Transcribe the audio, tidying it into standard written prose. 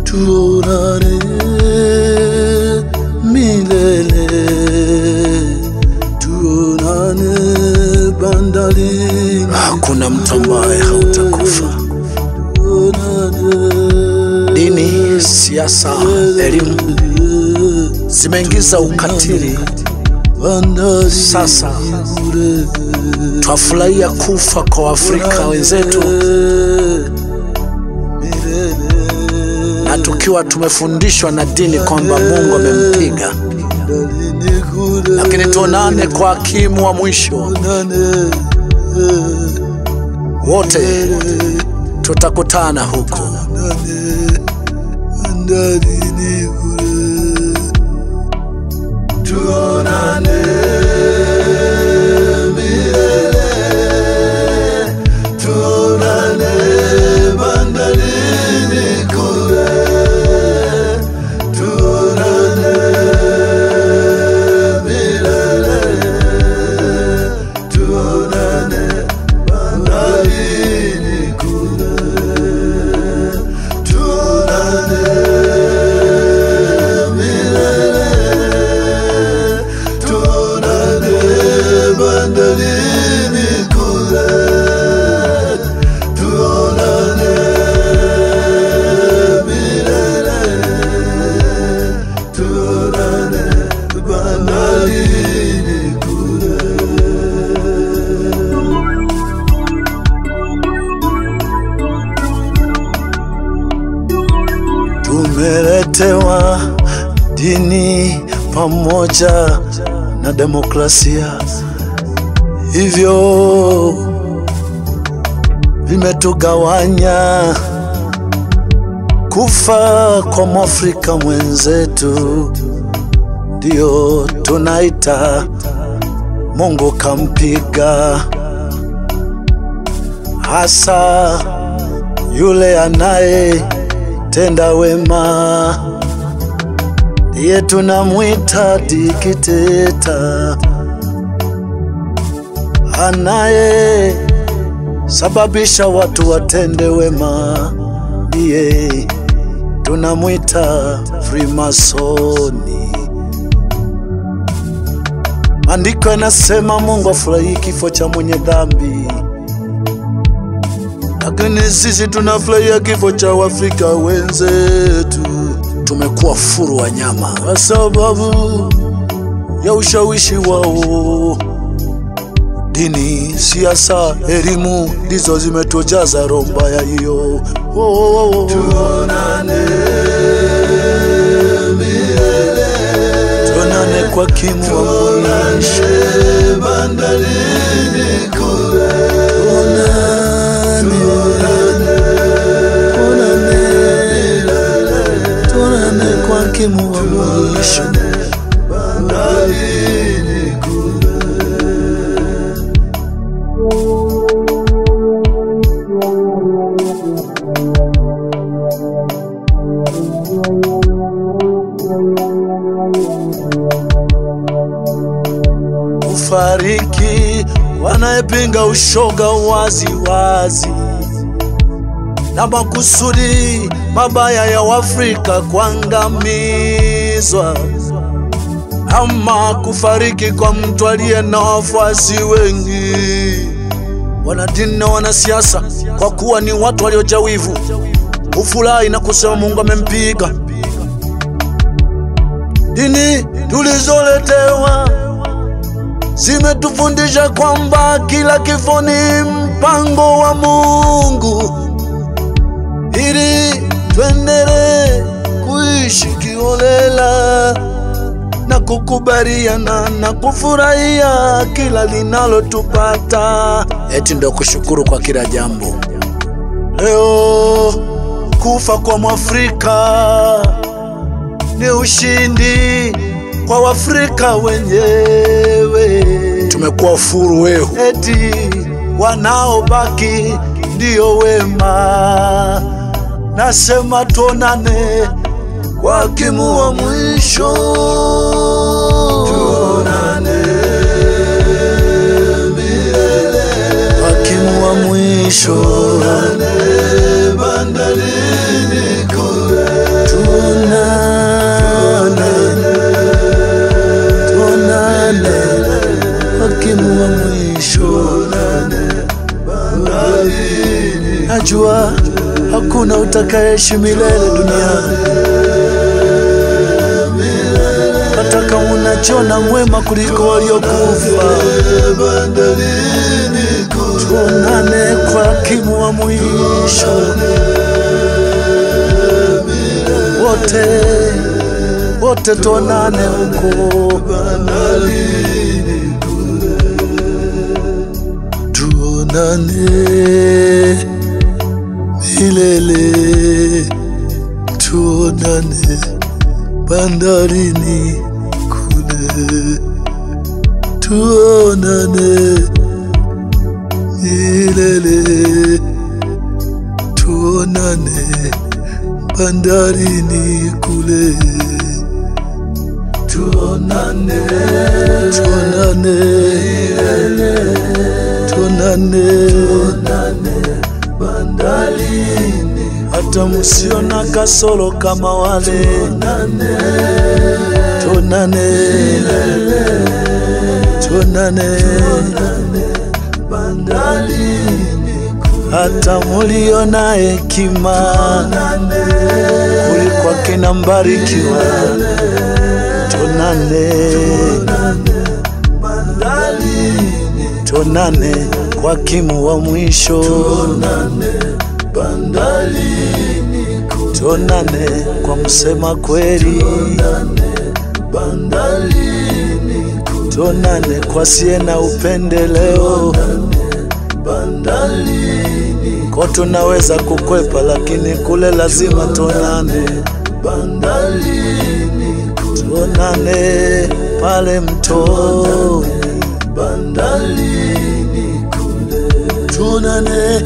Tuonane milele, tuonane bandarini. Hakuna mtu ambaye hautakufa. Dini, siasa, elimu zimeingiza ukatili. Sasa twafurahia kufa kwa Afrika wenzetu, na tukiwa tumefundishwa na dini kwamba Mungu amempiga. Lakini tuonane kwa hakimu wa mwisho, wote tutakutana huko. Tuonane milele, tuonane bandarini kule, tuonane milele, tuonane bandarini kule, tuonane bandarini kule, tuonane milele, tuonane bandarini kule. Tumeletewa dini pamoja na demokrasia, hivyo vimetugawanya. Kufa kwa Mwafrika mwenzetu ndio tunaita Mungu kampiga, hasa yule anaye tenda wema ndiye tunamwita dikteta, anaye sababisha watu watende wema ndiye tunamwita Freemasoni. Andiko yanasema Mungu afurahi kifo cha mwenye dhambi, lakini sisi tunafurahia kifo cha Waafrika wenzetu. Tumekuwa furu wa nyama kwa sababu ya ushawishi wao. Dini, siasa, elimu ndizo zimetujaza roho mbaya hiyo. Tuonane milele, tuonane kwa hakimu wa mwisho, bandarini kule, tuonane milele, tuonane kwa hakimu wa mwisho, bandarini kule. Kufariki wanayepinga ushoga wazi wazi, na makusudi mabaya ya Waafrika kuangamizwa, ama kufariki kwa mtu aliye na wafuasi wengi. Wanadini na wanasiasa, kwa kuwa ni watu waliojawivu, ufurahi na kusema Mungu amempiga. Dini tulizoletewa zimetufundisha kwamba kila kifo ni mpango wa Mungu, ili tuendelee kuishi kiholela na kukubaliana na kufurahia kila linalotupata. Eti ndio kushukuru kwa kila jambo. Leo kufa kwa Mwafrika ni ushindi kwa Waafrika wenyewe. tumekuwa furu wewe. Eti wanaobaki ndio wema, nasema tuonane kwa hakimu wa mwisho. Tuonane milele, hakimu wa mwisho. Tuonane bandarini kule. Tuonane hakimu wa mwisho. Najua hakuna utakayeishi milele duniani, hata kama unajiona mwema kuliko waliokufa. Tuonane kwa hakimu wa mwisho. Wote tuonane huko. Tuonane milele, tuonane bandarini kule. Tuonane milele, tuonane bandarini kule. Tuonane, tuonane milele, tuonane bandarini, hata musiona kasoro kama wale. Tuonane, tuonane bandarini, hata muliona hekima kuliko kina Mbarikiwa. Tuonane tuonane kwa hakimu wa mwisho. Tuonane kwa msema kweli. Tuonane kwa siye na upendeleo. Kwa tunaweza kukwepa, lakini kule lazima tuonane. Tuonane pale mtoni. Tuonane